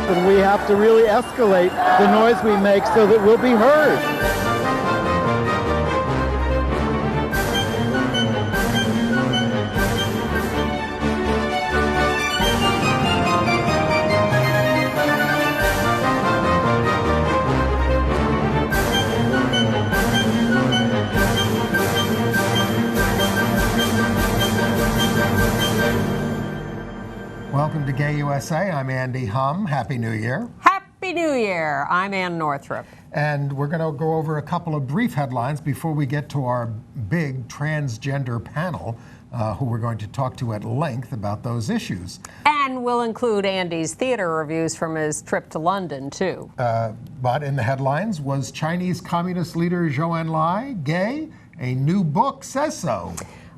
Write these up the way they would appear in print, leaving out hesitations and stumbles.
happen. We have to really escalate the noise we make so that we'll be heard. Welcome to Gay USA. I'm Andy Hum. Happy New Year. Happy New Year. I'm Ann Northrup. And we're going to go over a couple of brief headlines before we get to our big transgender panel, who we're going to talk to at length about those issues. And we'll include Andy's theater reviews from his trip to London, too. But in the headlines was Chinese Communist leader Zhou Enlai gay? A new book says so.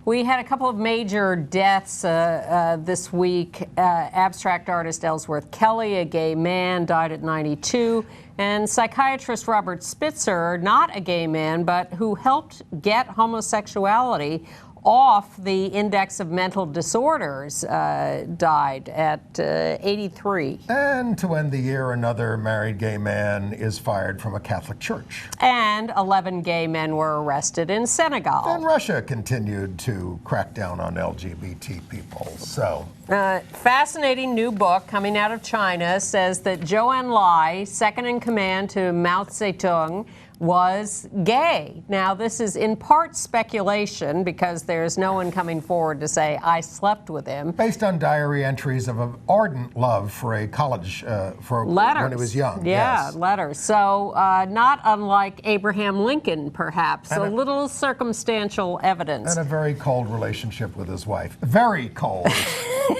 We had a couple of major deaths this week. Abstract artist Ellsworth Kelly, a gay man, died at 92. And psychiatrist Robert Spitzer, not a gay man, but who helped get homosexuality off the index of mental disorders, died at 83. And to end the year, another married gay man is fired from a Catholic church. And 11 gay men were arrested in Senegal. And Russia continued to crack down on LGBT people. So, fascinating new book coming out of China says that Zhou Enlai, second in command to Mao Zedong, was gay. Now, this is in part speculation because there's no one coming forward to say, I slept with him. Based on diary entries of an ardent love for a college, for letters. When he was young. Yeah, yes. Letters. So not unlike Abraham Lincoln, perhaps. And a little circumstantial evidence. And a very cold relationship with his wife. Very cold.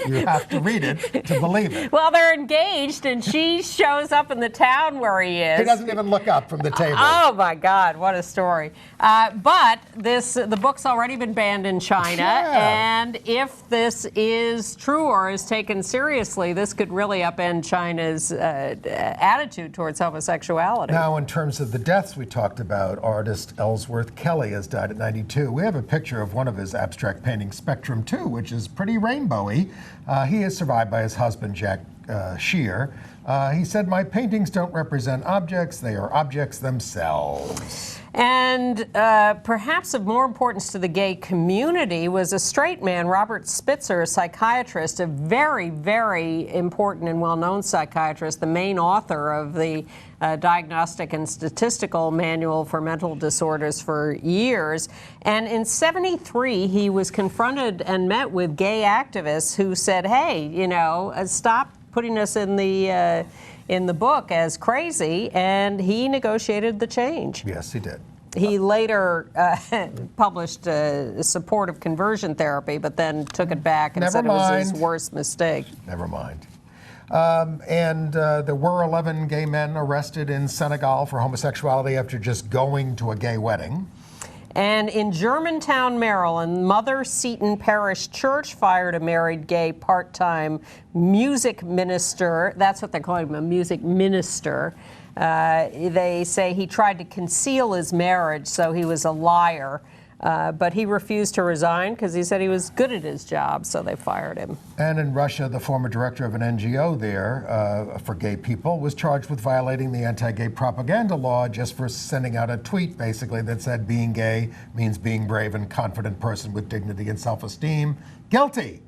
You have to read it to believe it. Well, they're engaged, and she shows up in the town where he is. He doesn't even look up from the table. Oh my God, what a story! But the book's already been banned in China, and if this is true or is taken seriously, this could really upend China's attitude towards homosexuality. Now, in terms of the deaths we talked about, artist Ellsworth Kelly has died at 92. We have a picture of one of his abstract paintings, Spectrum 2, which is pretty rainbowy. He is survived by his husband, Jack Shear. He said, my paintings don't represent objects, they are objects themselves. And perhaps of more importance to the gay community was a straight man, Robert Spitzer, a psychiatrist, a very, very important and well-known psychiatrist, the main author of the Diagnostic and Statistical Manual for Mental Disorders for years. And in '73, he was confronted and met with gay activists who said, hey, you know, stop putting us in the book as crazy, and he negotiated the change. Yes, he did. He later published support of conversion therapy, but then took it back and said it was his worst mistake. Never mind. There were 11 gay men arrested in Senegal for homosexuality after just going to a gay wedding. And in Germantown, Maryland, Mother Seton Parish Church fired a married gay part-time music minister. That's what they call him, a music minister. They say he tried to conceal his marriage, so he was a liar. But he refused to resign because he said he was good at his job, so they fired him. And in Russia, the former director of an NGO there for gay people was charged with violating the anti-gay propaganda law just for sending out a tweet, basically, that said being gay means being brave and confident person with dignity and self-esteem. Guilty.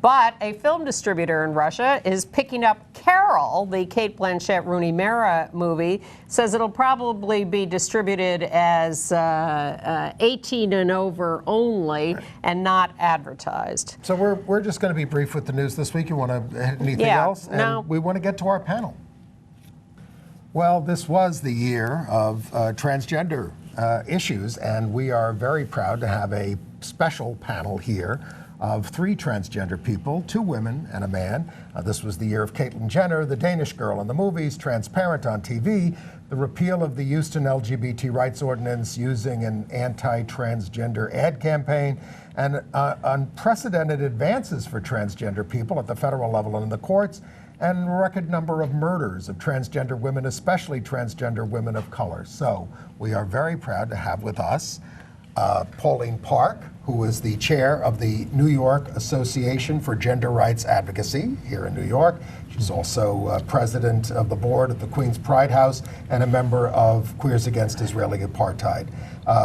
But a film distributor in Russia is picking up Carol, the Cate Blanchett Rooney Mara movie, says it'll probably be distributed as 18 and over only and not advertised. So we're just going to be brief with the news this week. You want to hit anything else? No. And we want to get to our panel. Well, this was the year of transgender issues, and we are very proud to have a special panel here of 3 transgender people, 2 women and a man. This was the year of Caitlyn Jenner, the Danish Girl in the movies, Transparent on TV, the repeal of the Houston LGBT rights ordinance using an anti-transgender ad campaign, and unprecedented advances for transgender people at the federal level and in the courts, and a record number of murders of transgender women, especially transgender women of color. So we are very proud to have with us Pauline Park, who is the chair of the New York Association for Gender Rights Advocacy here in New York. She's also president of the board of the Queens Pride House and a member of Queers Against Israeli Apartheid.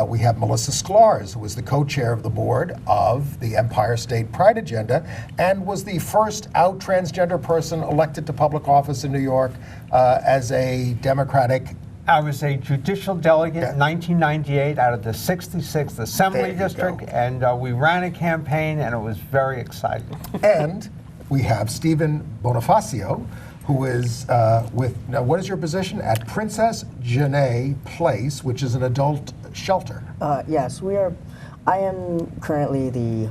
We have Melissa Sklarz, who was the co-chair of the board of the Empire State Pride Agenda and was the first out transgender person elected to public office in New York as a Democratic. I was a judicial delegate in 1998 out of the 66th Assembly District, and we ran a campaign, and it was very exciting. And we have Stevin Bonifacio, who is now what is your position? At Princess Janae Place, which is an adult shelter. Yes, I am currently the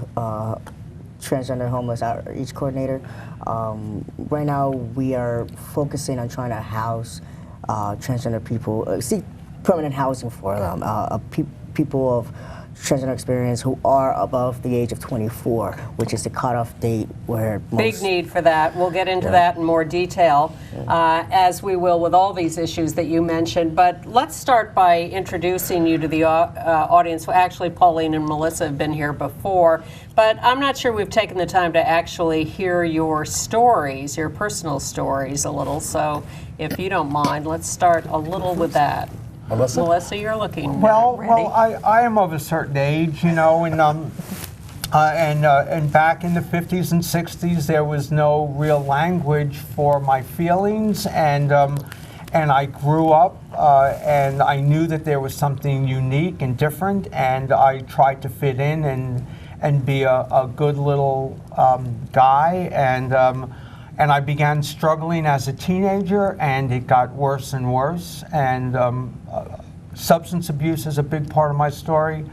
transgender homeless outreach coordinator. Right now, we are focusing on trying to house transgender people, seek permanent housing for them, people of transgender experience who are above the age of 24, which is the cutoff date where Big need for that. We'll get into that in more detail, as we will with all these issues that you mentioned. But let's start by introducing you to the audience. Actually, Pauline and Melissa have been here before, but I'm not sure we've taken the time to actually hear your stories, your personal stories a little. So if you don't mind, let's start a little with that. Melissa, you're looking ready. Well, I am of a certain age, you know, and back in the 50s and 60s, there was no real language for my feelings, and I grew up, and I knew that there was something unique and different, and I tried to fit in and be a good little guy, and I began struggling as a teenager, and it got worse and worse. And substance abuse is a big part of my story.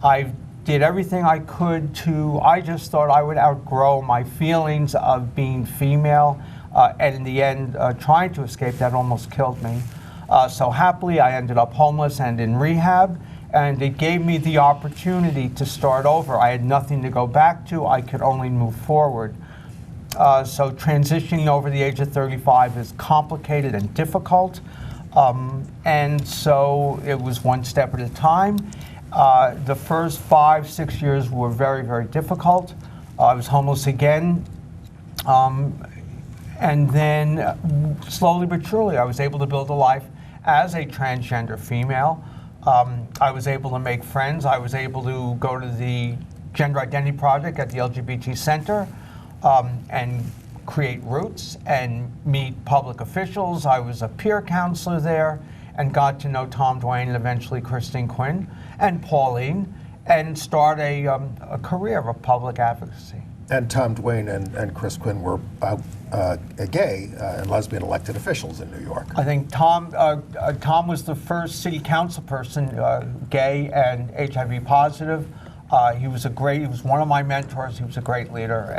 I did everything I could I just thought I would outgrow my feelings of being female. And in the end, trying to escape that almost killed me. So happily, I ended up homeless and in rehab. And it gave me the opportunity to start over. I had nothing to go back to. I could only move forward. So transitioning over the age of 35 is complicated and difficult. And so it was one step at a time. The first 5-6 years were very, very difficult. I was homeless again. And then slowly but surely, I was able to build a life as a transgender female. I was able to make friends. I was able to go to the Gender Identity Project at the LGBT Center. And create roots and meet public officials. I was a peer counselor there and got to know Tom Duane and eventually Christine Quinn and Pauline and start a career of public advocacy. And Tom Duane and Chris Quinn were gay and lesbian elected officials in New York. I think Tom was the first city council person, gay and HIV positive. He was one of my mentors. He was a great leader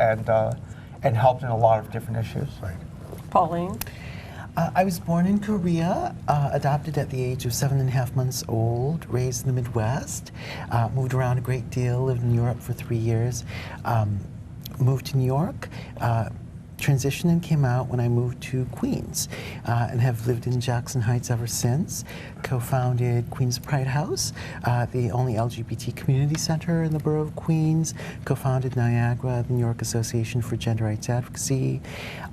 and helped in a lot of different issues. Right. Pauline? I was born in Korea, adopted at the age of 7.5 months old, raised in the Midwest, moved around a great deal, lived in Europe for 3 years, moved to New York, transitioned and came out when I moved to Queens, and have lived in Jackson Heights ever since. Co-founded Queens Pride House, the only LGBT community center in the borough of Queens. Co-founded Niagara, the New York Association for Gender Rights Advocacy.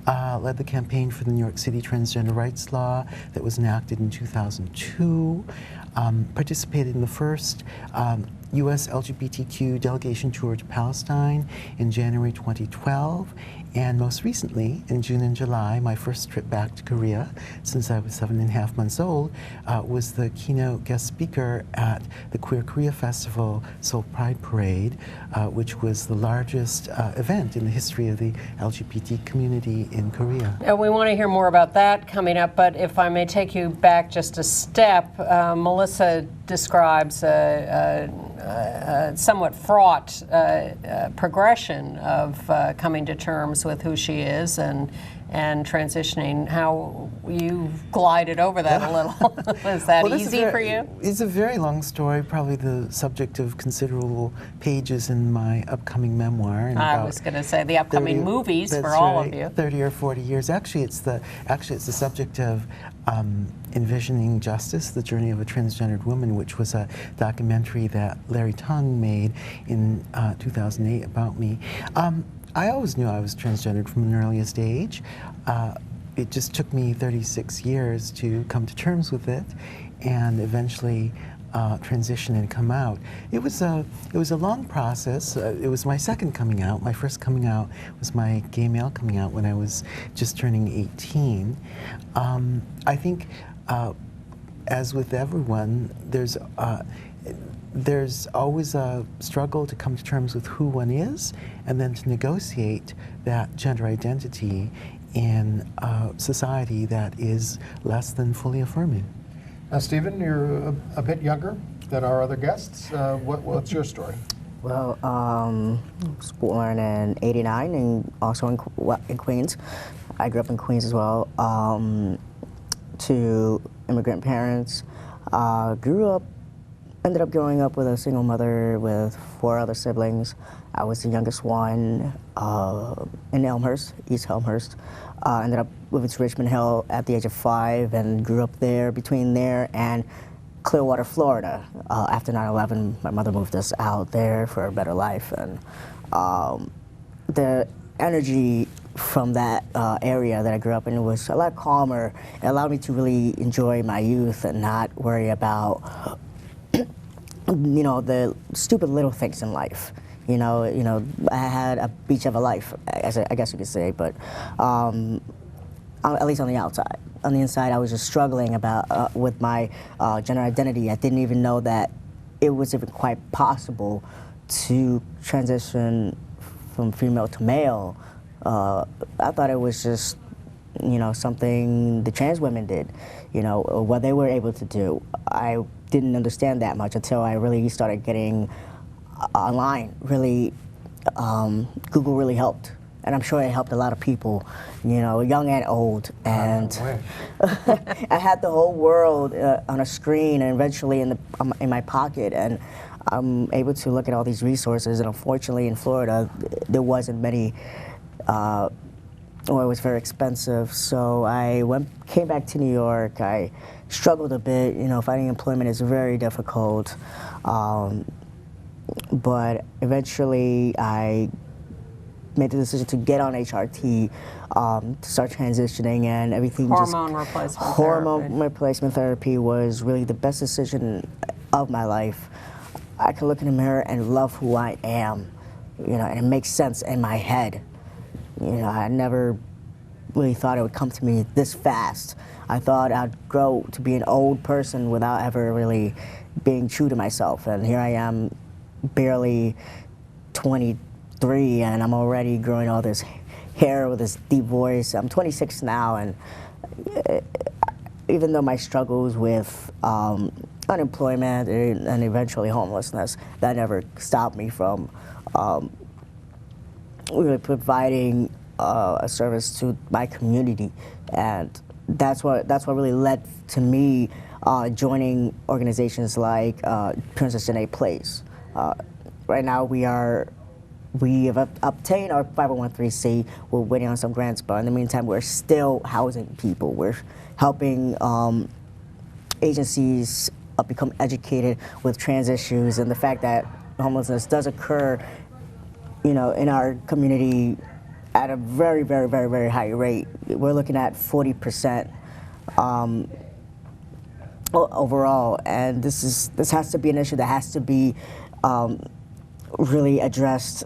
Led the campaign for the New York City transgender rights law that was enacted in 2002. Participated in the first U.S. LGBTQ delegation tour to Palestine in January 2012. And most recently, in June and July, my first trip back to Korea since I was 7.5 months old was the keynote guest speaker at the Queer Korea Festival Seoul Pride Parade, which was the largest event in the history of the LGBT community in Korea. And we want to hear more about that coming up, but if I may take you back just a step, Melissa describes a somewhat fraught progression of coming to terms with who she is and and transitioning, how you glided over that a little. Was that easy for you? It's a very long story, probably the subject of considerable pages in my upcoming memoir. And I was going to say the upcoming movies for all of you. 30 or 40 years. Actually, it's the subject of Envisioning Justice, The Journey of a Transgendered Woman, which was a documentary that Larry Tung made in 2008 about me. I always knew I was transgendered from an earliest age. It just took me 36 years to come to terms with it and eventually transition and come out. It was a long process. It was my second coming out. My first coming out was my gay male coming out when I was just turning 18. I think, as with everyone, there's always a struggle to come to terms with who one is and then to negotiate that gender identity in a society that is less than fully affirming. Now, Stephen, you're a bit younger than our other guests. What's your story? Well, I was born in '89 and also in Queens. I grew up in Queens as well. To immigrant parents. Ended up growing up with a single mother with 4 other siblings. I was the youngest one in Elmhurst, East Elmhurst. Ended up moving to Richmond Hill at the age of 5 and grew up there, between there and Clearwater, Florida. After 9/11, my mother moved us out there for a better life. And the energy from that area that I grew up in was a lot calmer. It allowed me to really enjoy my youth and not worry about the stupid little things in life. I had a beach of a life, I guess you could say, but at least on the outside. On the inside, I was just struggling with my gender identity. I didn't even know that it was even quite possible to transition from female to male. I thought it was just, something the trans women did, what they were able to do. I didn't understand that much until I really started getting online. Really, Google really helped. And I'm sure it helped a lot of people, young and old. And I had the whole world on a screen and eventually in my pocket. And I'm able to look at all these resources. And unfortunately, in Florida, there wasn't many, or it was very expensive. So I came back to New York. I struggled a bit. Finding employment is very difficult. But eventually, I made the decision to get on HRT, to start transitioning, and everything. Hormone replacement therapy was really the best decision of my life. I can look in the mirror and love who I am, and it makes sense in my head. I never really thought it would come to me this fast. I thought I'd grow to be an old person without ever really being true to myself, and here I am, barely 23, and I'm already growing all this hair with this deep voice. I'm 26 now, and even though my struggles with unemployment and eventually homelessness, that never stopped me from really providing a service to my community. And that's what really led to me joining organizations like Princess Janae Place. Right now we have obtained our 501(c)(3). We're waiting on some grants, but in the meantime, we're still housing people. We're helping agencies become educated with trans issues and the fact that homelessness does occur, in our community at a very, very, very, very high rate. We're looking at 40% overall, and this has to be an issue that has to be really addressed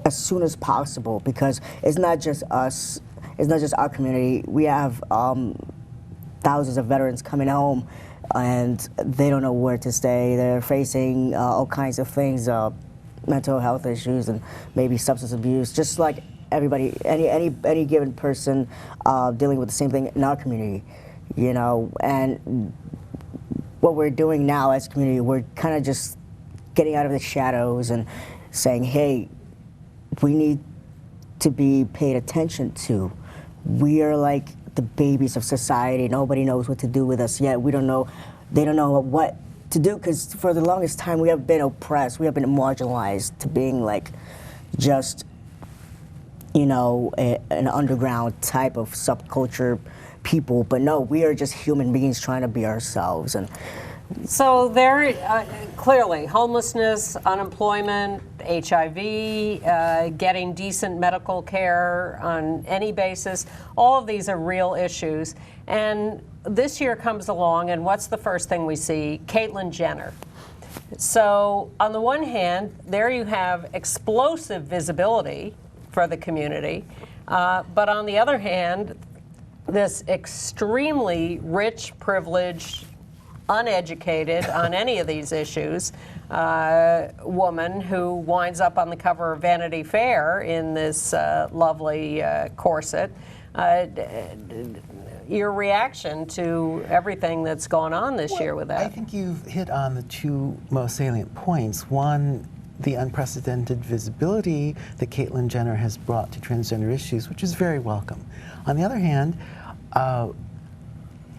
as soon as possible, because it's not just us, it's not just our community. We have thousands of veterans coming home and they don't know where to stay. They're facing all kinds of things, mental health issues and maybe substance abuse, just like everybody, any given person dealing with the same thing in our community, and what we're doing now as a community, we're kind of just getting out of the shadows and saying, hey, we need to be paid attention to. we are like the babies of society. Nobody knows what to do with us yet. They don't know what to do, because for the longest time we have been oppressed. We have been marginalized to being like just, you know, an underground type of subculture people. But no, we are just human beings trying to be ourselves. And so there, clearly, homelessness, unemployment, HIV, getting decent medical care on any basis, all of these are real issues. And this year comes along, and what's the first thing we see? Caitlyn Jenner. So on the one hand, there you have explosive visibility for the community, but on the other hand, this extremely rich, privileged, uneducated on any of these issues woman who winds up on the cover of Vanity Fair in this lovely corset. Your reaction to everything that's gone on this year with that? I think you've hit on the two most salient points. One, the unprecedented visibility that Caitlyn Jenner has brought to transgender issues, which is very welcome. On the other hand,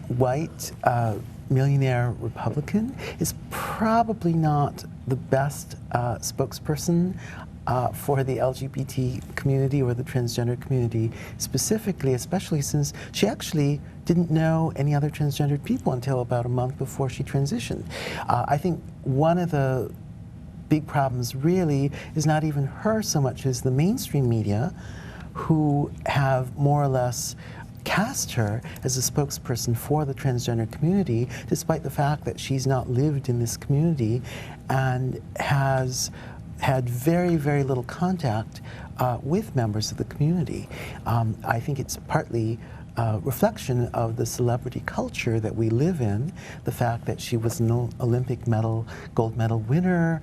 white millionaire Republican is probably not the best spokesperson for the LGBT community or the transgender community specifically, especially since she actually didn't know any other transgendered people until about a month before she transitioned. I think one of the big problems really is not even her so much as the mainstream media, who have more or less cast her as a spokesperson for the transgender community, despite the fact that she's not lived in this community and has had very, very little contact with members of the community. I think it's partly a reflection of the celebrity culture that we live in, the fact that she was an Olympic gold medal winner,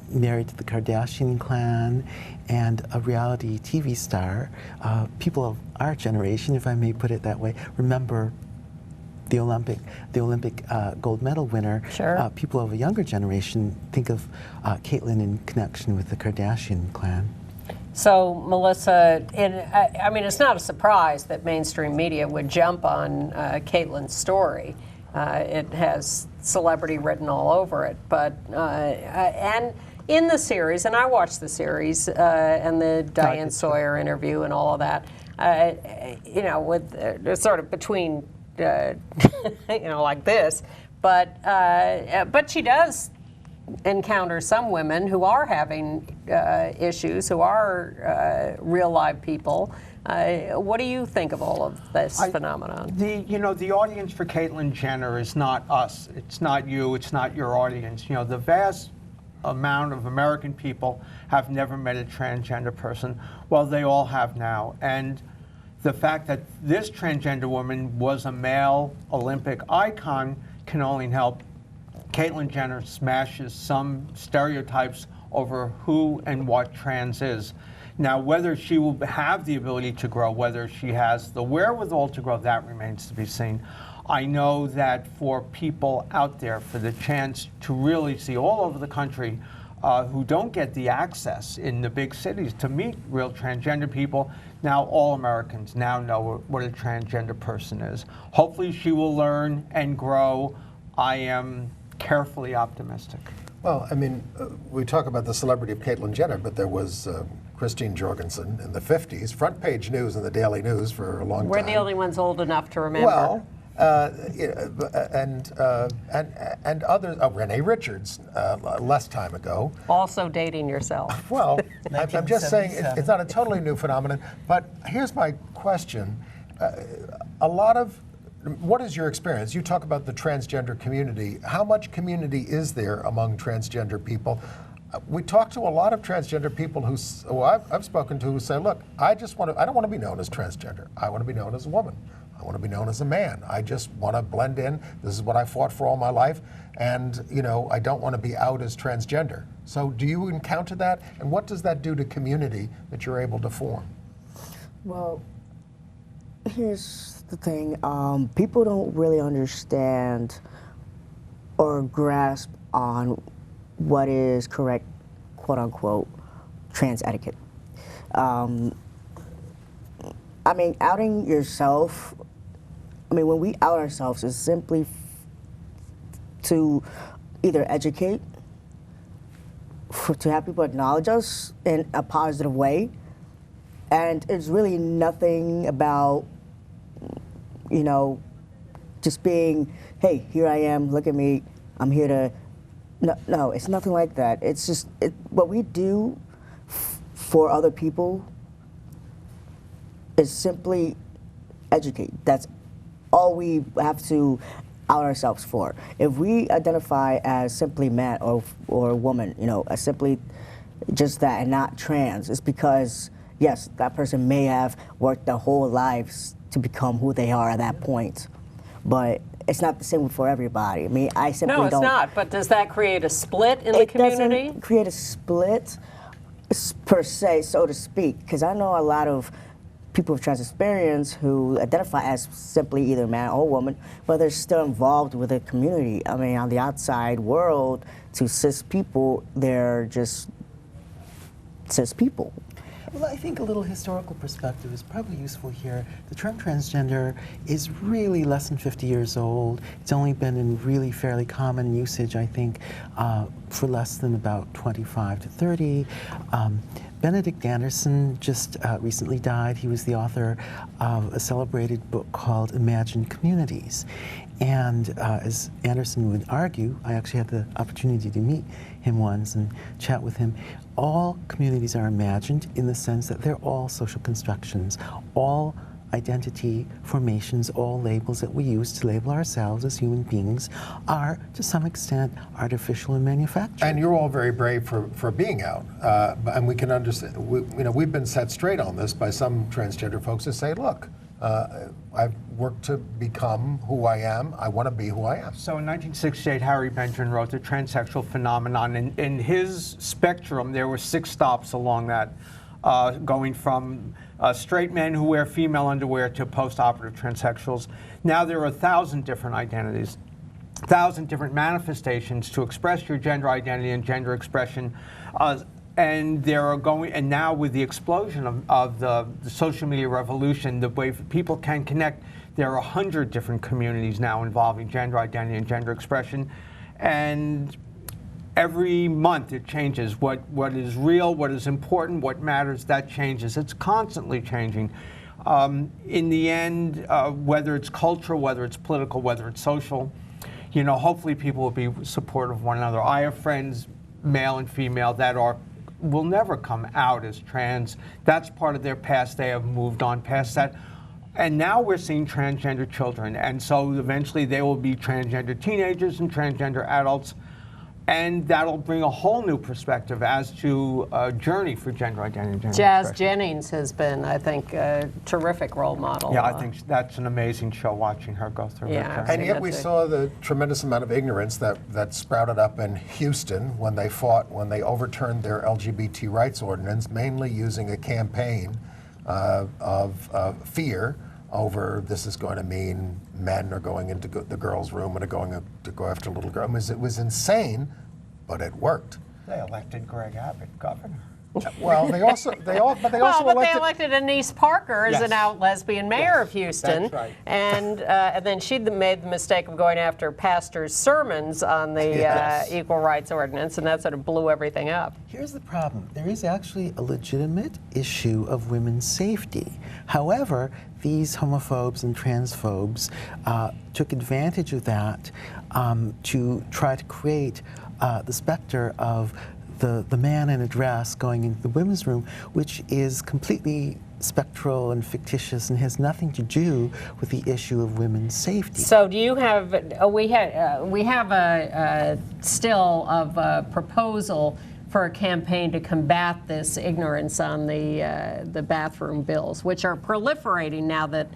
married to the Kardashian clan, and a reality TV star. People of our generation, if I may put it that way, remember the Olympic gold medal winner. Sure. People of a younger generation think of Caitlyn in connection with the Kardashian clan. So, Melissa, I mean, it's not a surprise that mainstream media would jump on Caitlyn's story. It has celebrity written all over it. But, and in the series, and I watched the series and the Diane Sawyer interview and all of that, you know, with sort of between, you know, like this, but she does encounter some women who are having issues, who are real live people. What do you think of all of this phenomenon? The audience for Caitlyn Jenner is not us. It's not you. It's not your audience. You know, the vast amount of American people have never met a transgender person. Well, they all have now. And the fact that this transgender woman was a male Olympic icon can only help Caitlyn Jenner smashes some stereotypes over who and what trans is. Now, whether she will have the ability to grow, whether she has the wherewithal to grow, that remains to be seen. I know that for people out there, for the chance to really see all over the country who don't get the access in the big cities to meet real transgender people, now all Americans now know what a transgender person is. Hopefully she will learn and grow. I am carefully optimistic. Well, I mean, we talk about the celebrity of Caitlyn Jenner, but there was Christine Jorgensen in the 50s, front page news in the Daily News for a long time. We're the only ones old enough to remember. Well, and others, Renee Richards, less time ago. Also dating yourself. Well, I'm just saying it's not a totally new phenomenon, but here's my question. What is your experience? You talk about the transgender community. How much community is there among transgender people? We talk to a lot of transgender people who I've spoken to who say, look, I don't want to be known as transgender. I want to be known as a woman. I want to be known as a man. I just want to blend in. This is what I fought for all my life. And, you know, I don't want to be out as transgender. So do you encounter that? And what does that do to community that you're able to form? Well, here's the thing. People don't really understand or grasp on what is correct, quote unquote, trans etiquette. I mean, outing yourself, I mean, when we out ourselves, is simply to either educate, to have people acknowledge us in a positive way, and it's really nothing about, you know, just being, hey, here I am, look at me, I'm here to, no, it's nothing like that. It's just, what we do for other people is simply educate. That's all we have to out ourselves for. If we identify as simply man or woman, you know, as simply just that and not trans, it's because, yes, that person may have worked their whole lives to become who they are at that point. But it's not the same for everybody. I mean, I simply don't. No, it's not. But does that create a split in the community? It doesn't create a split per se, so to speak, because I know a lot of people with trans experience who identify as simply either man or woman, but they're still involved with the community. I mean, on the outside world, to cis people, they're just cis people. Well, I think a little historical perspective is probably useful here. The term transgender is really less than 50 years old. It's only been in really fairly common usage, I think, for less than about 25 to 30. Benedict Anderson just recently died. He was the author of a celebrated book called Imagined Communities. And as Anderson would argue, I actually had the opportunity to meet him once and chat with him. All communities are imagined in the sense that they're all social constructions, all identity formations, all labels that we use to label ourselves as human beings are, to some extent, artificial and manufactured. And you're all very brave for being out. And we can understand, you know, we've been set straight on this by some transgender folks to say, look, I've worked to become who I am. I want to be who I am. So in 1968, Harry Benjamin wrote The Transsexual Phenomenon. In his spectrum, there were 6 stops along that, going from straight men who wear female underwear to post-operative transsexuals. Now there are 1,000 different identities, 1,000 different manifestations to express your gender identity and gender expression. And and now with the explosion of the social media revolution, the way people can connect, there are 100 different communities now involving gender identity and gender expression. And every month it changes. What is real, what is important, what matters, that changes. It's constantly changing. In the end, whether it's cultural, whether it's political, whether it's social, you know, hopefully people will be supportive of one another. I have friends, male and female, that will never come out as trans. That's part of their past. They have moved on past that. And now we're seeing transgender children. And so eventually they will be transgender teenagers and transgender adults. And that'll bring a whole new perspective as to a journey for gender identity and gender Jazz expression. Jennings has been, I think, a terrific role model. Yeah, I think that's an amazing show, watching her go through Yeah. her journey. And yet we saw the tremendous amount of ignorance that sprouted up in Houston when they overturned their LGBT rights ordinance, mainly using a campaign of fear over this is going to mean men are going into the girls' room and are going to go after little girls. It was insane, but it worked. They elected Greg Abbott governor. Well, they elected Anise Parker as Yes. an out lesbian mayor of Houston, that's right. and then she made the mistake of going after pastors' sermons on the Yes. equal rights ordinance, and that sort of blew everything up. Here's the problem. There is actually a legitimate issue of women's safety. However, these homophobes and transphobes took advantage of that to try to create the specter of the man in a dress going into the women's room, which is completely spectral and fictitious and has nothing to do with the issue of women's safety. So do you have, we have a still of a proposal for a campaign to combat this ignorance on the bathroom bills, which are proliferating now that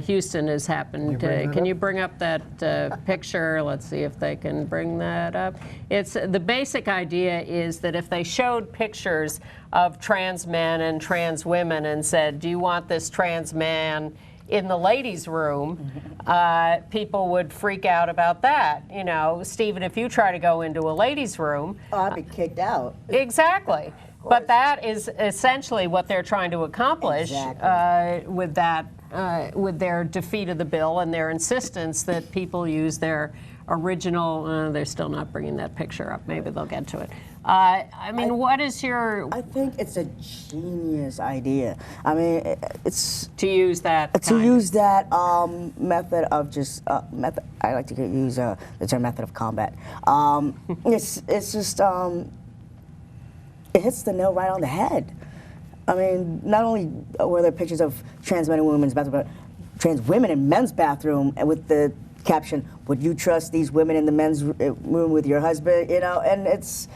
Houston has happened. Can you bring up that picture? Let's see if they can bring that up. It's the basic idea is that if they showed pictures of trans men and trans women and said, do you want this trans man in the ladies' room, people would freak out about that. You know, Stephen, if you try to go into a ladies' room, I'd be kicked out. exactly. But that is essentially what they're trying to accomplish with that, with their defeat of the bill and their insistence that people use their original. They're still not bringing that picture up. Maybe they'll get to it. I mean, what is your? I think it's a genius idea. I mean, it's to use that method of just method. I like to use the term method of combat. It's just it hits the nail right on the head. I mean, not only were there pictures of trans men and women's bathroom, but trans women in men's bathroom with the caption, "Would you trust these women in the men's room with your husband?" You know, and it's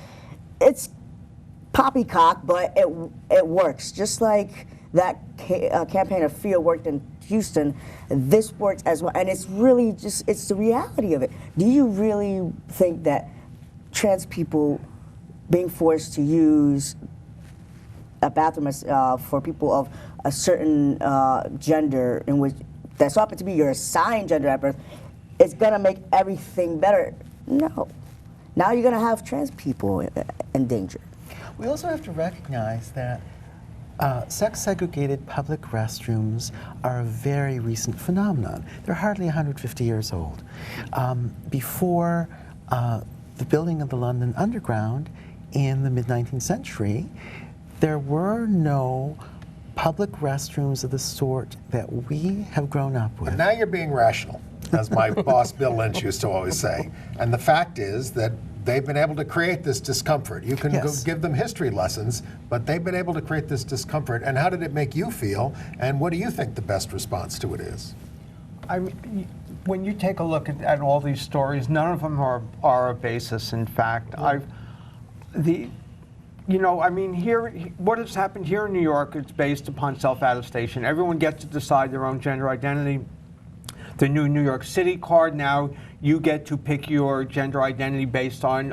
poppycock, but it works. Just like that campaign of Fear worked in Houston, this works as well. And it's really just, it's the reality of it. Do you really think that trans people being forced to use a bathroom for people of a certain gender in which that's often to be your assigned gender at birth, it's gonna make everything better? No. Now you're gonna have trans people in danger. We also have to recognize that sex-segregated public restrooms are a very recent phenomenon. They're hardly 150 years old. Before the building of the London Underground in the mid-19th century, there were no public restrooms of the sort that we have grown up with. But now you're being rational, as my boss Bill Lynch used to always say. And the fact is that they've been able to create this discomfort. You can go give them history lessons, but they've been able to create this discomfort. And how did it make you feel? And what do you think the best response to it is? I mean, when you take a look at all these stories, none of them are a basis. In fact, you know, I mean, here, what has happened here in New York is based upon self-attestation. Everyone gets to decide their own gender identity. The new New York City card, now you get to pick your gender identity based on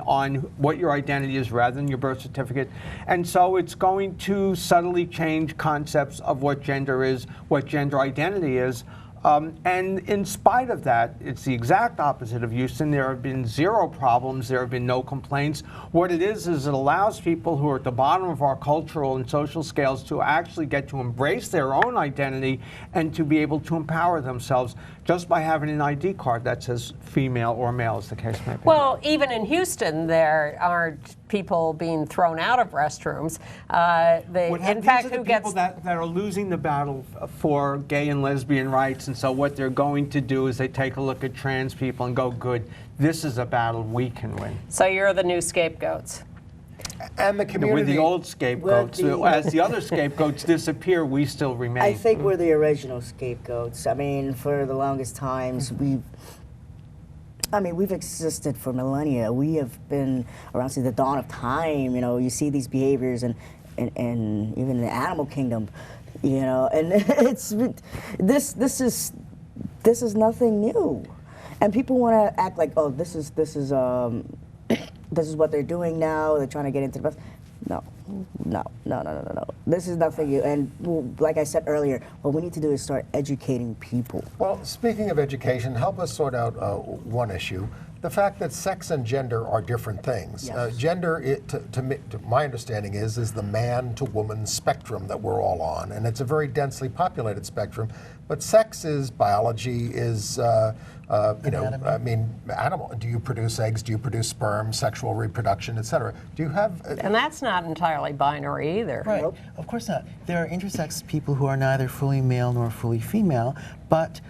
what your identity is rather than your birth certificate. And so it's going to subtly change concepts of what gender is, what gender identity is. And in spite of that, it's the exact opposite of Houston. There have been zero problems. There have been no complaints. What it is it allows people who are at the bottom of our cultural and social scales to actually get to embrace their own identity and to be able to empower themselves just by having an ID card that says female or male, as the case may be. Well, even in Houston, there are people being thrown out of restrooms. In fact, who gets people that are losing the battle for gay and lesbian rights, and so what they're going to do is they take a look at trans people and go, good, this is a battle we can win. So you're the new scapegoats. And the community. We're the old scapegoats. As the other scapegoats disappear, we still remain. I think we're the original scapegoats. I mean, for the longest times, we've existed for millennia. We have been around since the dawn of time. You know, you see these behaviors and even in the animal kingdom, you know, and it's this is nothing new, and people want to act like, oh, this is what they're doing now. They're trying to get into the bus. No. This is nothing new. And like I said earlier, what we need to do is start educating people. Well, speaking of education, help us sort out one issue. The fact that sex and gender are different things. Yes. Gender, to my understanding, is the man to woman spectrum that we're all on. And it's a very densely populated spectrum. But sex is biology, is, you know, I mean, animal. Do you produce eggs? Do you produce sperm, sexual reproduction, et cetera? Do you have... and that's not entirely binary either. Right. Nope. Of course not. There are intersex people who are neither fully male nor fully female, but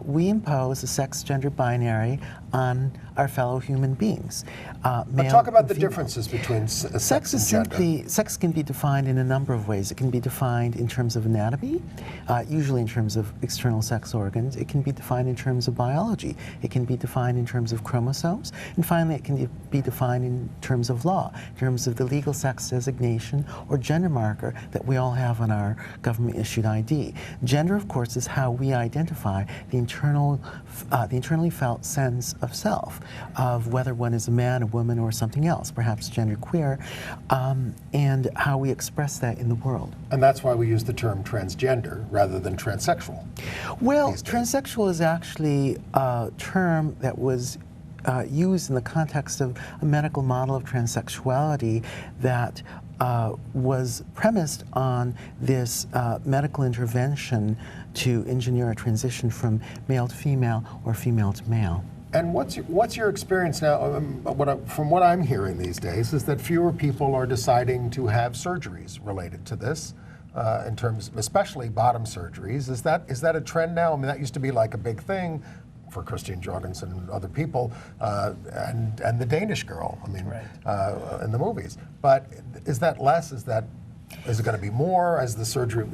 we impose a sex-gender binary on our fellow human beings. But talk about the differences between sex and gender. Sex can be defined in a number of ways. It can be defined in terms of anatomy, usually in terms of external sex organs. It can be defined in terms of biology. It can be defined in terms of chromosomes. And finally, it can be defined in terms of law, in terms of the legal sex designation or gender marker that we all have on our government-issued ID. Gender, of course, is how we identify the internally felt sense of self, of whether one is a man, a woman, or something else, perhaps genderqueer, and how we express that in the world. And that's why we use the term transgender rather than transsexual. Well, transsexual is actually a term that was used in the context of a medical model of transsexuality that was premised on this medical intervention to engineer a transition from male to female or female to male. And what's your experience now? From what I'm hearing these days is that fewer people are deciding to have surgeries related to this, in terms of especially bottom surgeries. Is that a trend now? I mean, that used to be like a big thing for Christine Jorgensen and other people, and the Danish Girl. I mean, in the movies. But is that less? Is it going to be more as the surgery?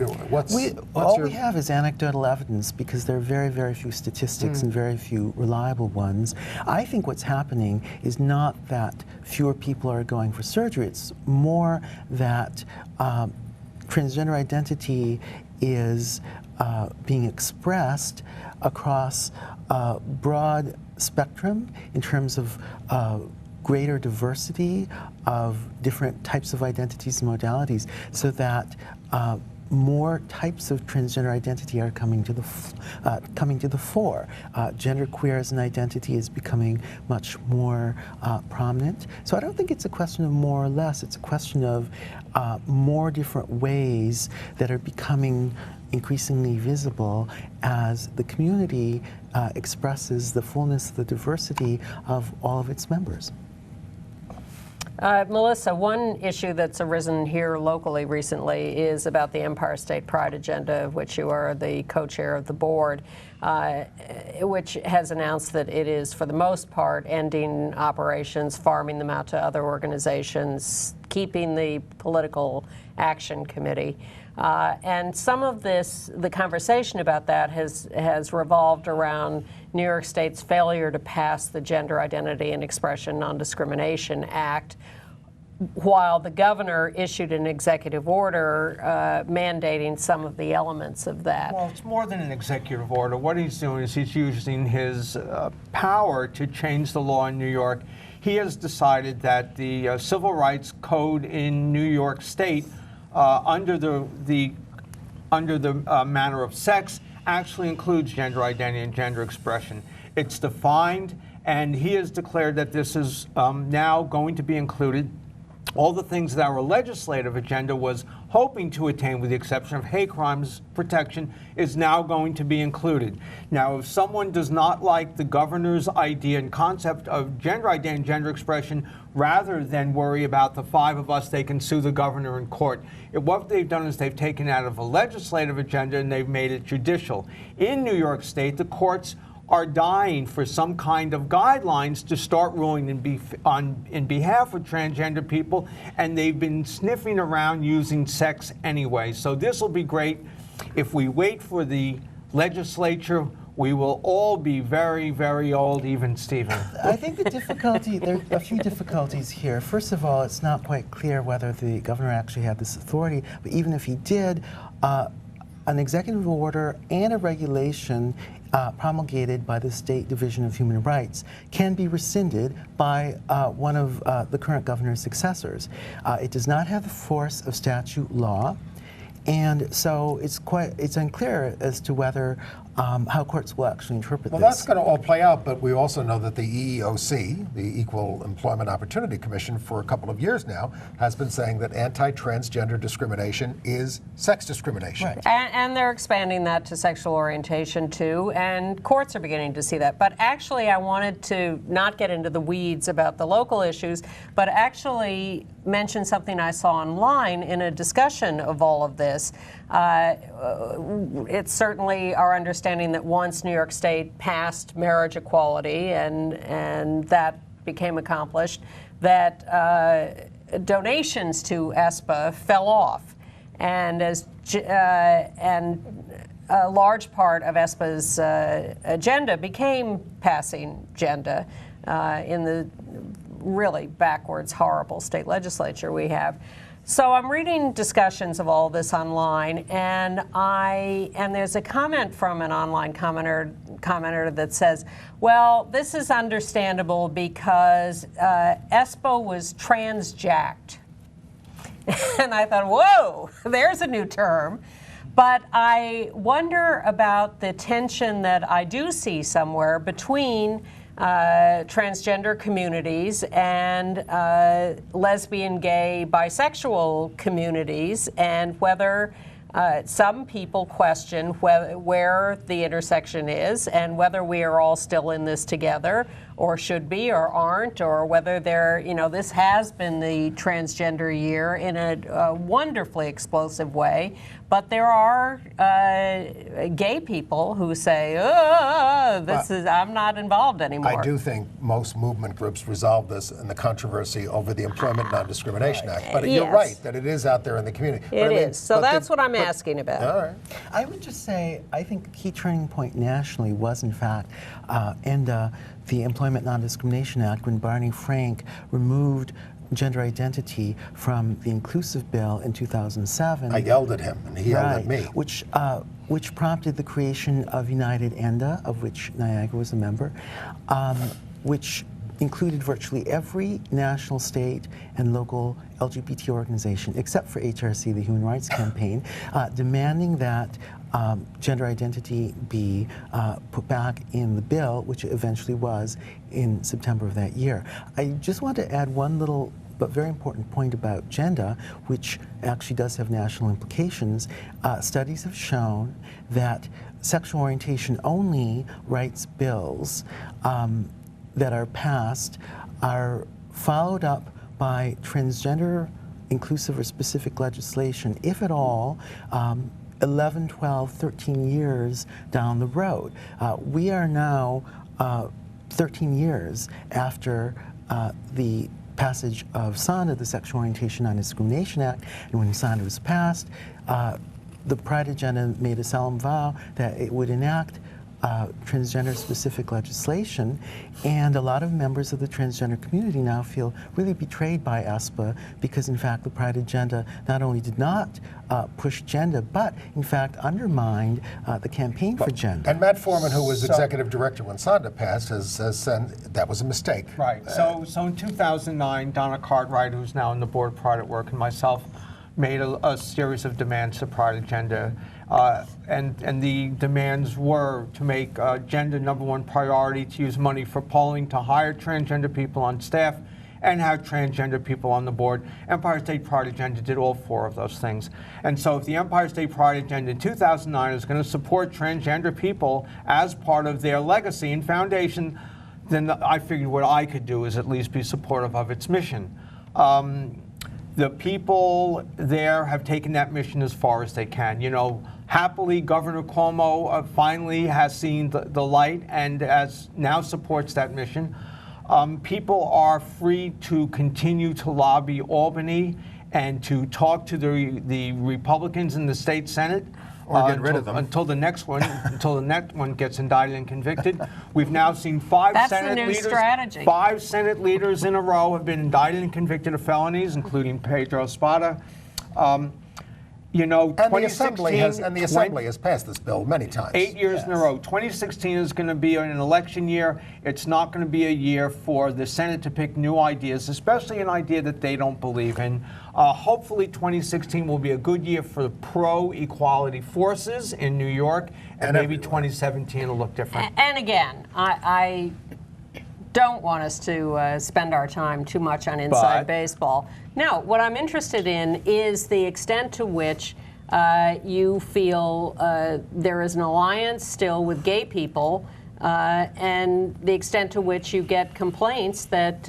All we have is anecdotal evidence because there are very, very few statistics and very few reliable ones. I think what's happening is not that fewer people are going for surgery. It's more that transgender identity is being expressed across a broad spectrum in terms of greater diversity of different types of identities and modalities, so that more types of transgender identity are coming to the fore. Genderqueer as an identity is becoming much more prominent. So I don't think it's a question of more or less. It's a question of more different ways that are becoming increasingly visible as the community expresses the fullness, the diversity of all of its members. Melissa, one issue that's arisen here locally recently is about the Empire State Pride agenda, of which you are the co-chair of the board, which has announced that it is, for the most part, ending operations, farming them out to other organizations, keeping the political action committee. And some of the conversation about that has revolved around New York State's failure to pass the Gender Identity and Expression Non-Discrimination Act, while the governor issued an executive order mandating some of the elements of that. Well, it's more than an executive order. What he's doing is he's using his power to change the law in New York. He has decided that the Civil Rights Code in New York State under the manner of sex actually includes gender identity and gender expression. It's defined, and he has declared that this is now going to be included. All the things that our legislative agenda was hoping to attain, with the exception of hate crimes protection, is now going to be included. Now, if someone does not like the governor's idea and concept of gender identity and gender expression, rather than worry about the 5 of us, they can sue the governor in court. What they've done is they've taken it out of a legislative agenda and they've made it judicial. In New York State, the courts are dying for some kind of guidelines to start ruling in behalf of transgender people, and they've been sniffing around using sex anyway. So this will be great. If we wait for the legislature, we will all be very, very old, even Stephen. I think the difficulty, there are a few difficulties here. First of all, it's not quite clear whether the governor actually had this authority, but even if he did, an executive order and a regulation promulgated by the State Division of Human Rights can be rescinded by one of the current governor's successors. It does not have the force of statute law, and so it's unclear as to whether how courts will actually interpret this. Well, that's going to all play out, but we also know that the EEOC, the Equal Employment Opportunity Commission, for a couple of years now, has been saying that anti-transgender discrimination is sex discrimination. Right. And they're expanding that to sexual orientation, too, and courts are beginning to see that. But actually, I wanted to not get into the weeds about the local issues, but actually mention something I saw online in a discussion of all of this. It's certainly our understanding that once New York State passed marriage equality and that became accomplished, that donations to ESPA fell off, and a large part of ESPA's agenda became passing gender in the really backwards, horrible state legislature we have. So I'm reading discussions of all this online, and there's a comment from an online commenter that says, well, this is understandable because ESPA was transjacked. And I thought, whoa, there's a new term. But I wonder about the tension that I do see somewhere between transgender communities and lesbian, gay, bisexual communities, and whether some people question where the intersection is and whether we are all still in this together or should be or aren't, or whether they're, this has been the transgender year in a wonderfully explosive way. But there are gay people who say, I'm not involved anymore. I do think most movement groups resolve this in the controversy over the Employment Non-Discrimination Act. But you're right that it is out there in the community. It is. So that's what I'm asking about. All right. I would just say, I think a key turning point nationally was, in fact, in the Employment Non-Discrimination Act, when Barney Frank removed gender identity from the inclusive bill in 2007. I yelled at him, and he yelled at me. Which prompted the creation of United ENDA, of which Niagara was a member, which included virtually every national, state, and local LGBT organization, except for HRC, the Human Rights Campaign, demanding that gender identity be put back in the bill, which it eventually was in September of that year. I just want to add one little but very important point about gender, which actually does have national implications. Studies have shown that sexual orientation only rights bills that are passed are followed up by transgender inclusive or specific legislation, if at all, 11, 12, 13 years down the road. We are now 13 years after the passage of SONDA, the Sexual Orientation Non-Discrimination Act, and when SONDA was passed, the Pride agenda made a solemn vow that it would enact transgender-specific legislation, and a lot of members of the transgender community now feel really betrayed by ESPA because, in fact, the Pride agenda not only did not push gender, but, in fact, undermined the campaign for gender. And Matt Foreman, who was executive director when SONDA passed, has said that was a mistake. Right. So in 2009, Donna Cartwright, who's now on the board of Pride at Work, and myself made a series of demands to Pride agenda. And the demands were to make gender #1 priority, to use money for polling, to hire transgender people on staff, and have transgender people on the board. Empire State Pride agenda did all 4 of those things. And so if the Empire State Pride agenda in 2009 is going to support transgender people as part of their legacy and foundation, then I figured what I could do is at least be supportive of its mission. The people there have taken that mission as far as they can. Happily, Governor Cuomo finally has seen the light and now supports that mission. People are free to continue to lobby Albany and to talk to the Republicans in the state Senate. Or get rid of them. Until the next one gets indicted and convicted. We've now seen 5 That's Senate the new leaders. strategy. 5 Senate leaders in a row have been indicted and convicted of felonies, including Pedro Espada. And the Assembly has passed this bill many times. 8 years in a row. 2016 is going to be an election year. It's not going to be a year for the Senate to pick new ideas, especially an idea that they don't believe in. Hopefully 2016 will be a good year for the pro-equality forces in New York, and maybe 2017 will look different. And again, I don't want us to spend our time too much on inside baseball. No, what I'm interested in is the extent to which you feel there is an alliance still with gay people, and the extent to which you get complaints that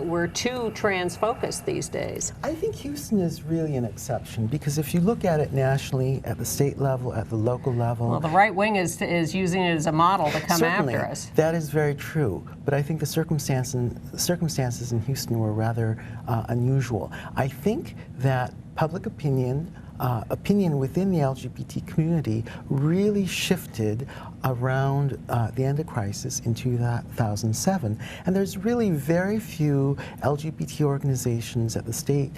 we're too trans-focused these days. I think Houston is really an exception, because if you look at it nationally, at the state level, at the local level... Well, the right wing is using it as a model to come after us. That is very true, but I think the circumstances in Houston were rather unusual. I think that public opinion within the LGBT community really shifted around the end of crisis in 2007. And there's really very few LGBT organizations at the state,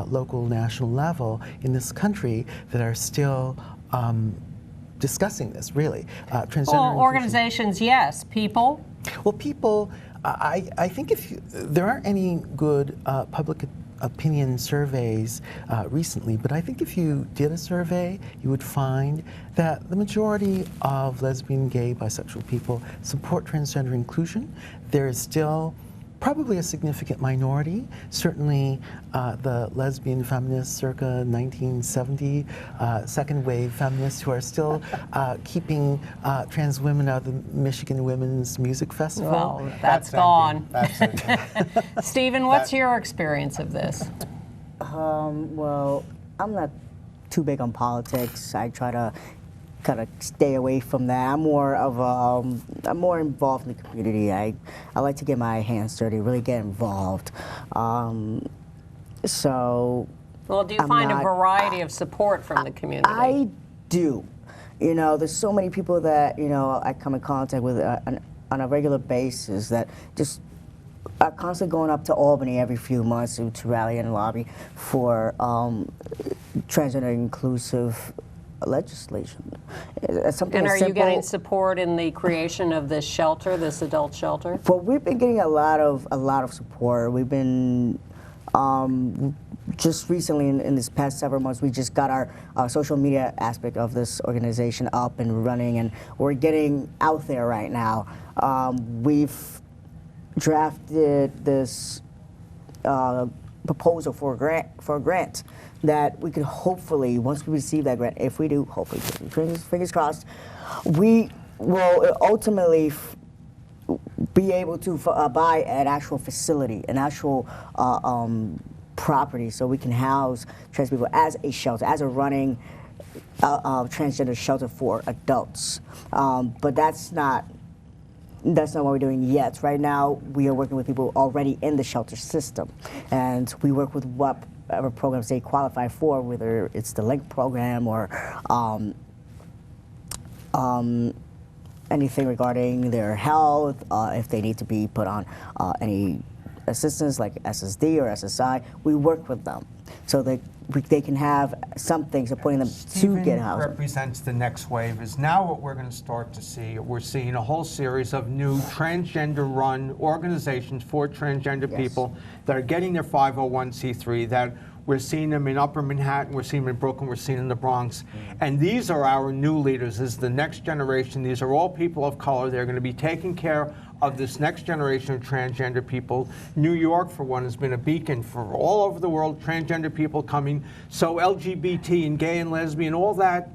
local, national level in this country that are still discussing this, really. Well, organizations, yes. People? Well, people, I think there aren't any good public opinion surveys recently, but I think if you did a survey, you would find that the majority of lesbian, gay, bisexual people support transgender inclusion. There is still probably a significant minority, certainly the lesbian feminists circa 1970, second wave feminists who are still keeping trans women out of the Michigan Women's Music Festival. Well, that's gone. That's it. Stephen, what's your experience of this? Well, I'm not too big on politics. I try to kind of stay away from that. I'm more involved in the community. I like to get my hands dirty, really get involved. So. Well, do you find a variety of support from the community? I do. You know, there's so many people that, you know, I come in contact with on a regular basis that just are constantly going up to Albany every few months to rally and lobby for transgender inclusive legislation. Something and are simple. you getting support in the creation of this shelter, this adult shelter? Well, we've been getting a lot of support. We've been just recently in this past several months, we just got our social media aspect of this organization up and running, and we're getting out there right now. We've drafted this proposal for a grant that we could hopefully, once we receive that grant, if we do, hopefully, fingers crossed, we will ultimately be able to buy an actual facility, an actual property, so we can house trans people as a shelter, as a running transgender shelter for adults. But that's not what we're doing yet. Right now, we are working with people already in the shelter system, and we work with whatever programs they qualify for, whether it's the LINK program or anything regarding their health, if they need to be put on any assistance like SSD or SSI, we work with them so that they can have something supporting them to get housing. Represents the next wave. Is now what we're going to start to see. We're seeing a whole series of new transgender-run organizations for transgender people that are getting their 501c3, that we're seeing them in Upper Manhattan, we're seeing them in Brooklyn, we're seeing them in the Bronx. And these are our new leaders. This is the next generation. These are all people of color. They're going to be taking care of this next generation of transgender people. New York, for one, has been a beacon for all over the world, transgender people coming. So LGBT and gay and lesbian, all that,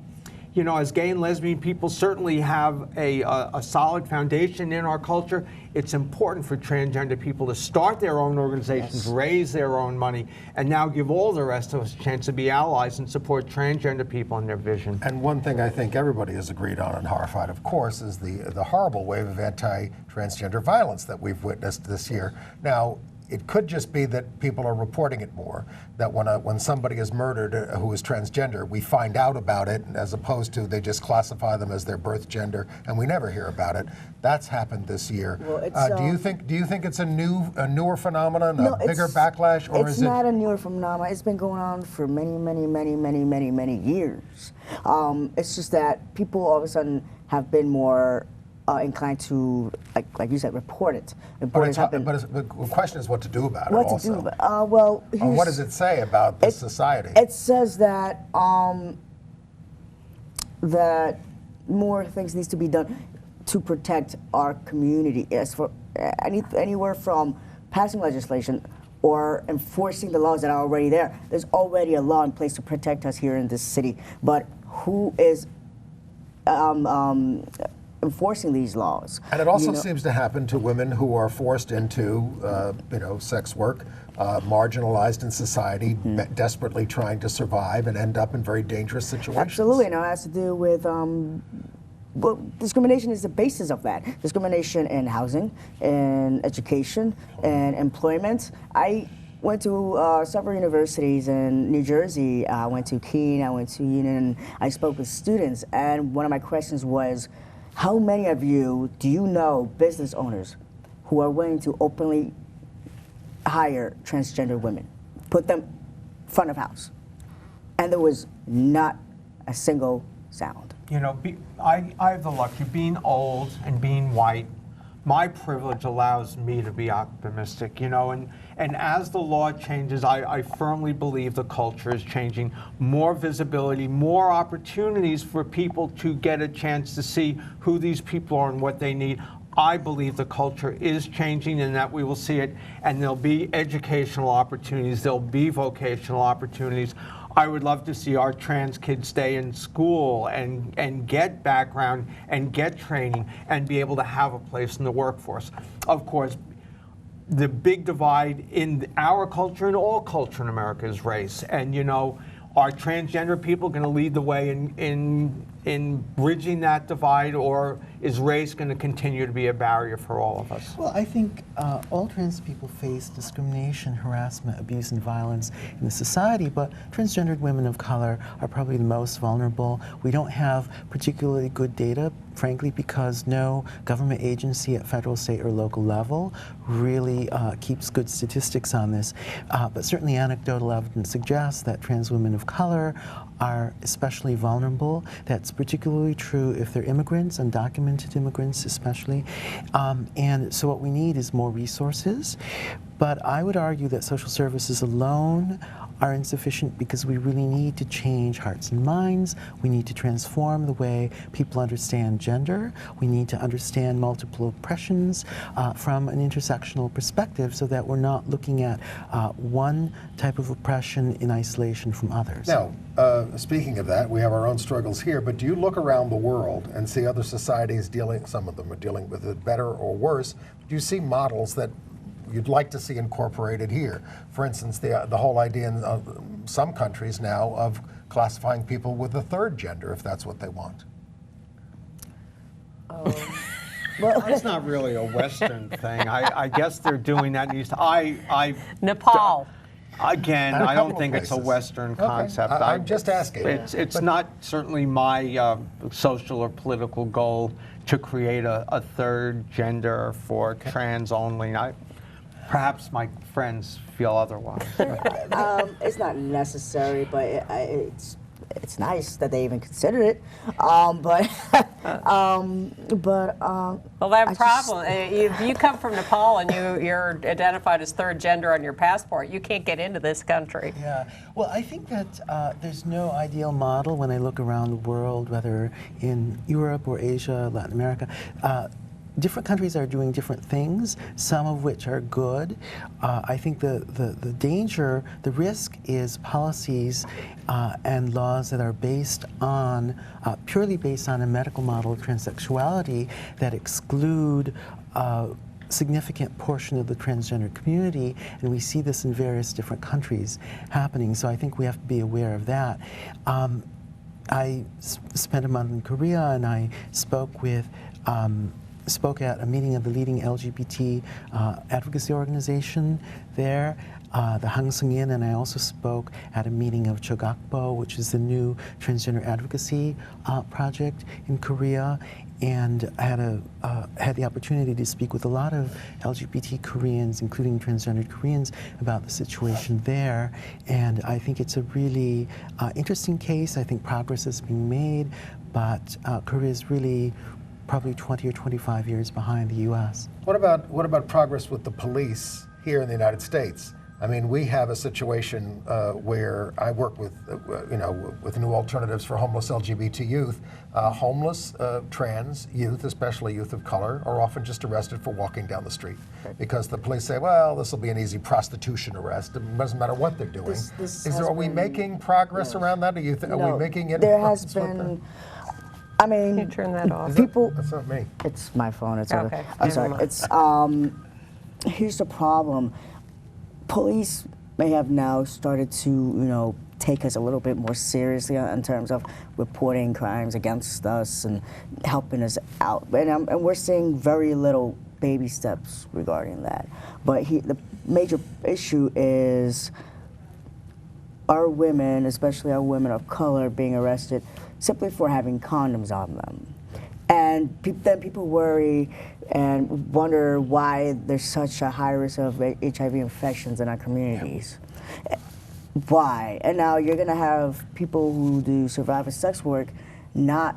you know, as gay and lesbian people certainly have a solid foundation in our culture, it's important for transgender people to start their own organizations, raise their own money, and now give all the rest of us a chance to be allies and support transgender people in their vision. And one thing I think everybody has agreed on and horrified, of course, is the horrible wave of anti-transgender violence that we've witnessed this year. Now, it could just be that people are reporting it more, that when somebody is murdered who is transgender, we find out about it, as opposed to they just classify them as their birth gender and we never hear about it. That's happened this year. Well, do you think it's a newer phenomenon, a bigger backlash, or is it? It's not a newer phenomenon. It's been going on for many years. It's just that people all of a sudden have been more inclined to, like you said, report it. But the question is what to do about it. What to do about it? Well, what does it say about the society? It says that that more things needs to be done to protect our community. As for anywhere from passing legislation or enforcing the laws that are already there. There's already a law in place to protect us here in this city, but who is enforcing these laws? And it also seems to happen to women who are forced into, sex work, marginalized in society, desperately trying to survive, and end up in very dangerous situations. Absolutely, and it has to do with. Well, discrimination is the basis of that. Discrimination in housing, in education, and employment. I went to several universities in New Jersey. I went to Keene, I went to Union. I spoke with students, and one of my questions was, how many of you do you know business owners who are willing to openly hire transgender women, put them front of house? And there was not a single sound. You know, I have the luxury, being old and being white, my privilege allows me to be optimistic, you know, and as the law changes, I firmly believe the culture is changing. More visibility, more opportunities for people to get a chance to see who these people are and what they need. I believe the culture is changing and that we will see it, and there'll be educational opportunities, there'll be vocational opportunities. I would love to see our trans kids stay in school and get background and get training and be able to have a place in the workforce. Of course, the big divide in our culture and all culture in America is race. And, you know, are transgender people going to lead the way in bridging that divide, or is race going to continue to be a barrier for all of us? Well, I think all trans people face discrimination, harassment, abuse, and violence in the society, but transgendered women of color are probably the most vulnerable. We don't have particularly good data, frankly, because no government agency at federal, state, or local level really keeps good statistics on this. But certainly anecdotal evidence suggests that trans women of color are especially vulnerable. That's particularly true if they're immigrants, undocumented immigrants especially. And so what we need is more resources. But I would argue that social services alone are insufficient because we really need to change hearts and minds. We need to transform the way people understand gender. We need to understand multiple oppressions from an intersectional perspective so that we're not looking at one type of oppression in isolation from others. Now, speaking of that, we have our own struggles here, but do you look around the world and see other societies dealing, some of them are dealing with it better or worse? Do you see models that you'd like to see incorporated here? For instance, the whole idea in some countries now of classifying people with a third gender, if that's what they want. Well, It's not really a Western thing. I guess they're doing that in East. Nepal. Again, And a I don't couple think of it's a places. Western Okay. concept. I'm just asking. It's not certainly my social or political goal to create a third gender for trans only. Perhaps my friends feel otherwise. it's not necessary, but it's nice that they even consider it. Well, that problem, if you come from Nepal and you're identified as third gender on your passport, you can't get into this country. Yeah, well, I think that there's no ideal model when I look around the world, whether in Europe or Asia, Latin America. Different countries are doing different things, some of which are good. I think the danger, the risk is policies and laws that are based on, purely based on a medical model of transsexuality that exclude significant portion of the transgender community, and we see this in various different countries happening, so I think we have to be aware of that. I spent a month in Korea, and I spoke at a meeting of the leading LGBT advocacy organization there, the Hang Seung-in, and I also spoke at a meeting of Chogakbo, which is the new transgender advocacy project in Korea, and I had the opportunity to speak with a lot of LGBT Koreans, including transgendered Koreans, about the situation there, and I think it's a really interesting case. I think progress is being made, but Korea is really probably 20 or 25 years behind the U.S. What about progress with the police here in the United States? I mean, we have a situation where I work with, with New Alternatives for Homeless LGBT Youth. Homeless trans youth, especially youth of color, are often just arrested for walking down the street because the police say, well, this will be an easy prostitution arrest. It doesn't matter what they're doing. Are we making progress around that? Are we making it? There has been. I mean, Can you turn that off? People. That's not me. It's my phone. It's Okay. I'm sorry. It's here's the problem. Police may have now started to, take us a little bit more seriously in terms of reporting crimes against us and helping us out. And we're seeing very little baby steps regarding that. But the major issue is our women, especially our women of color, being arrested simply for having condoms on them. And then people worry and wonder why there's such a high risk of HIV infections in our communities. Why? And now you're going to have people who do survivor sex work not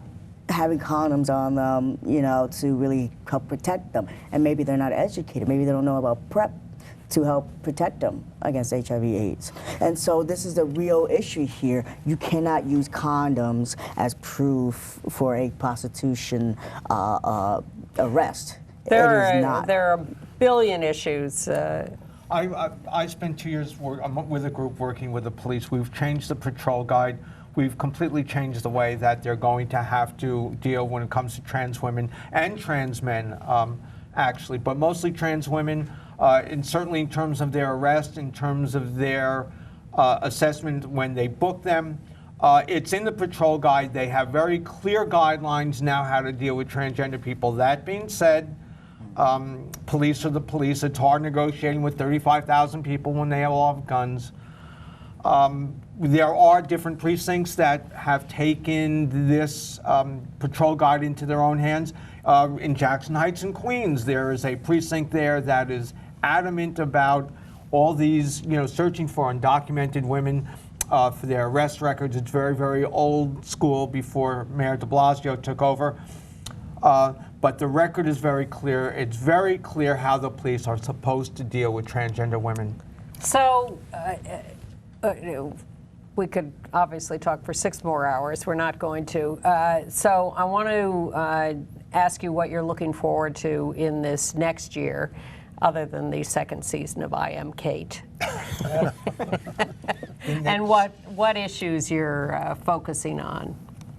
having condoms on them, you know, to really help protect them. And maybe they're not educated. Maybe they don't know about PrEP to help protect them against HIV/AIDS. And so this is the real issue here. You cannot use condoms as proof for a prostitution arrest. There It is are not. there are a billion issues. I spent 2 years with a group working with the police. We've changed the patrol guide. We've completely changed the way that they're going to have to deal when it comes to trans women and trans men, actually, but mostly trans women, and certainly in terms of their arrest, in terms of their assessment when they book them. It's in the patrol guide. They have very clear guidelines now how to deal with transgender people. That being said, police are the police. It's hard negotiating with 35,000 people when they all have guns. There are different precincts that have taken this patrol guide into their own hands. In Jackson Heights and Queens, there is a precinct there that is adamant about all these, searching for undocumented women for their arrest records. It's very, very old school before Mayor de Blasio took over. But the record is very clear. It's very clear how the police are supposed to deal with transgender women. So we could obviously talk for 6 more hours. We're not going to. So I want to ask you what you're looking forward to in this next year, other than the second season of I Am Kate. And what issues you're focusing on?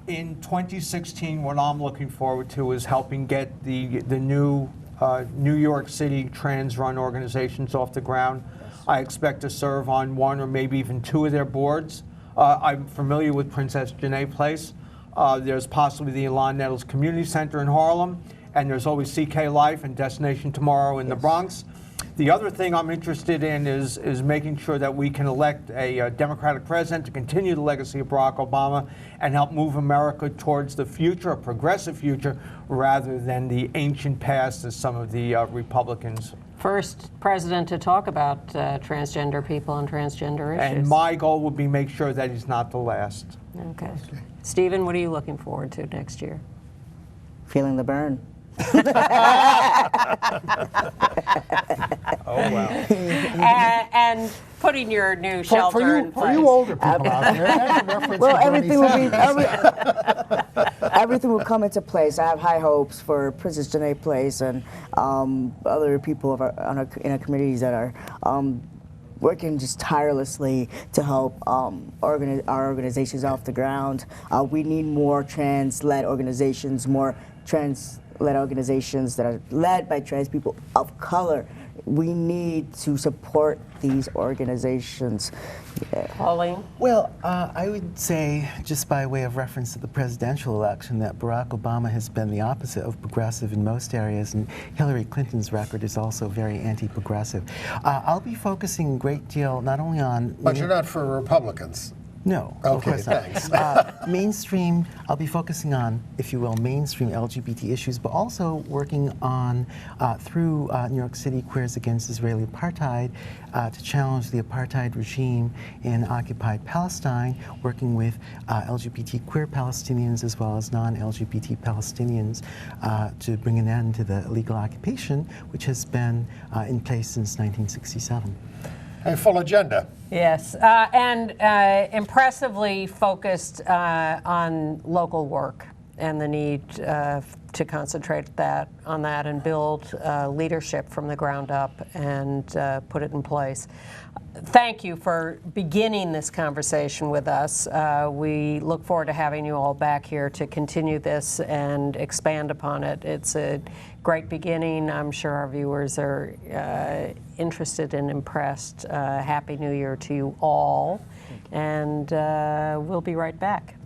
In 2016, what I'm looking forward to is helping get the new New York City trans-run organizations off the ground. I expect to serve on 1 or maybe even 2 of their boards. I'm familiar with Princess Janae Place. There's possibly the Elon Nettles Community Center in Harlem, and there's always CK Life and Destination Tomorrow in the Bronx. The other thing I'm interested in is making sure that we can elect a Democratic president to continue the legacy of Barack Obama and help move America towards the future, a progressive future, rather than the ancient past as some of the Republicans. First president to talk about transgender people and transgender issues. And my goal would be make sure that he's not the last. Okay. Stephen, what are you looking forward to next year? Feeling the burn. Oh, wow. And putting your new shelter in place. For you older people out there, that's a reference Well, to everything Bernie will be everything will come into place. I have high hopes for Princess Janae Place and other people in our communities that are working just tirelessly to help our organizations off the ground. We need more trans-led organizations, more trans-led organizations that are led by trans people of color. We need to support these organizations. Pauline? Well, I would say, just by way of reference to the presidential election, that Barack Obama has been the opposite of progressive in most areas, and Hillary Clinton's record is also very anti-progressive. I'll be focusing a great deal not only on... But you're not for Republicans. No, of Okay, course not. thanks. Mainstream, I'll be focusing on, if you will, mainstream LGBT issues, but also working on, through New York City Queers Against Israeli Apartheid, to challenge the apartheid regime in occupied Palestine, working with LGBT queer Palestinians as well as non-LGBT Palestinians to bring an end to the illegal occupation, which has been in place since 1967. A full agenda. Yes, and impressively focused on local work and the need to concentrate on that and build leadership from the ground up and put it in place. Thank you for beginning this conversation with us. We look forward to having you all back here to continue this and expand upon it. It's a great beginning. I'm sure our viewers are interested and impressed. Happy New Year to you all. And we'll be right back.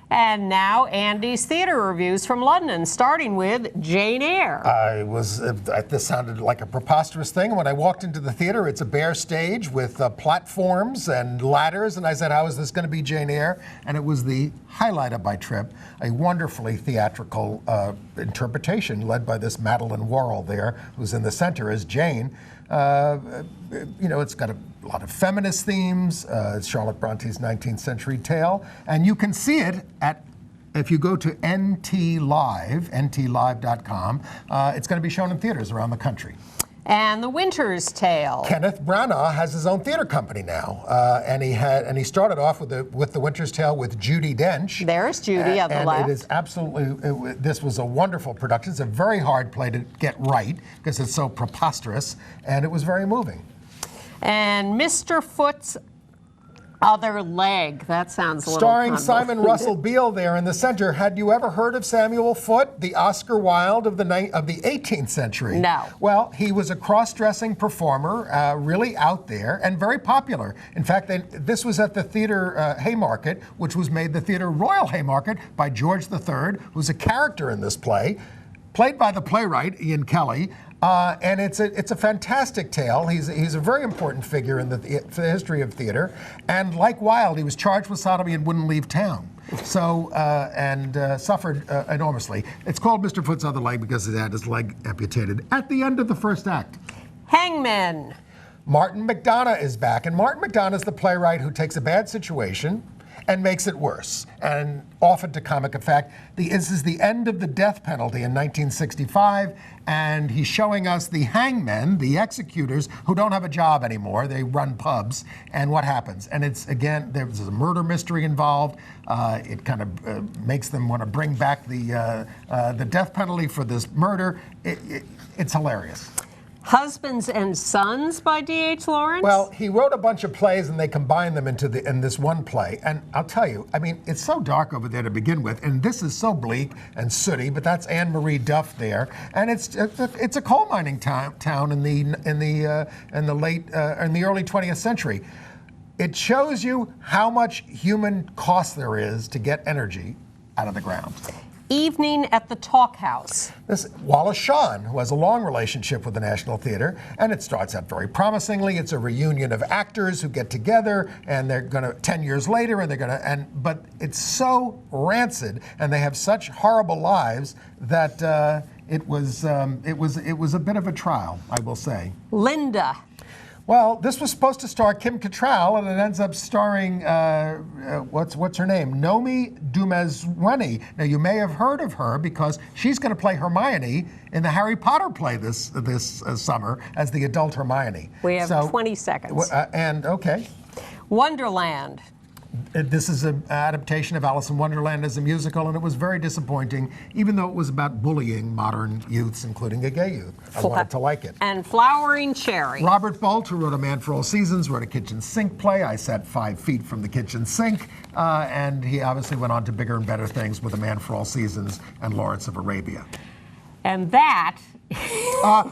And now, Andy's theater reviews from London, starting with Jane Eyre. This sounded like a preposterous thing. When I walked into the theater, it's a bare stage with platforms and ladders, and I said, how is this going to be Jane Eyre? And it was the highlight of my trip, a wonderfully theatrical interpretation led by this Madeline Worrell there, who's in the center as Jane. It's got a lot of feminist themes. It's Charlotte Bronte's 19th century tale, and you can see it at if you go to ntlive.com, it's going to be shown in theaters around the country. And The Winter's Tale. Kenneth Branagh has his own theater company now, and he started off with the Winter's Tale with Judi Dench. There's Judy on the left. And it is absolutely. This was a wonderful production. It's a very hard play to get right because it's so preposterous, and it was very moving. And Mr. Foot's Other Leg. That sounds a little Starring Simon convoluted. Russell Beale there in the center. Had you ever heard of Samuel Foote, the Oscar Wilde of the 18th century? No. Well, he was a cross-dressing performer, really out there and very popular. In fact, this was at the Theatre Haymarket, which was made the Theatre Royal Haymarket by George III, who's a character in this play, played by the playwright Ian Kelly. And it's a fantastic tale. He's a very important figure in the history of theater. And like Wilde, he was charged with sodomy and wouldn't leave town. So, suffered enormously. It's called Mr. Foot's Other Leg because he had his leg amputated at the end of the first act. Hangman. Martin McDonagh is back. And Martin McDonagh is the playwright who takes a bad situation and makes it worse, and often to comic effect. This is the end of the death penalty in 1965, and he's showing us the hangmen, the executors, who don't have a job anymore. They run pubs, and what happens? And it's, again, there's a murder mystery involved. It kind of makes them want to bring back the death penalty for this murder. It's hilarious. Husbands and Sons by D.H. Lawrence? Well, he wrote a bunch of plays and they combined them in this one play. And I'll tell you, I mean, it's so dark over there to begin with, and this is so bleak and sooty. But that's Anne Marie Duff there, and it's a coal mining town in the early 20th century. It shows you how much human cost there is to get energy out of the ground. Evening at the Talk House. This Wallace Shawn, who has a long relationship with the National Theatre, and it starts out very promisingly. It's a reunion of actors who get together, and they're going to 10 years later, and they're going to but it's so rancid, and they have such horrible lives that it was a bit of a trial, I will say. Linda. Well, this was supposed to star Kim Cattrall, and it ends up starring, what's her name? Nomi Dumezweni. Now, you may have heard of her because she's going to play Hermione in the Harry Potter play this summer as the adult Hermione. We have 20 seconds. Okay. Wonderland. This is an adaptation of Alice in Wonderland as a musical, and it was very disappointing, even though it was about bullying modern youths, including a gay youth. I wanted to like it. And Flowering Cherry. Robert Bolt, who wrote A Man for All Seasons, wrote a kitchen sink play. I sat 5 feet from the kitchen sink, and he obviously went on to bigger and better things with A Man for All Seasons and Lawrence of Arabia. And that...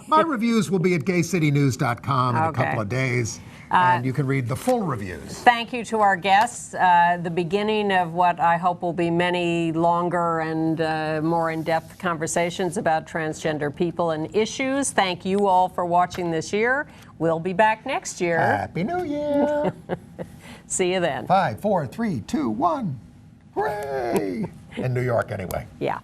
my reviews will be at gaycitynews.com in a couple of days. And you can read the full reviews. Thank you to our guests. The beginning of what I hope will be many longer and more in-depth conversations about transgender people and issues. Thank you all for watching this year. We'll be back next year. Happy New Year. See you then. 5, 4, 3, 2, 1. Hooray! In New York, anyway. Yeah.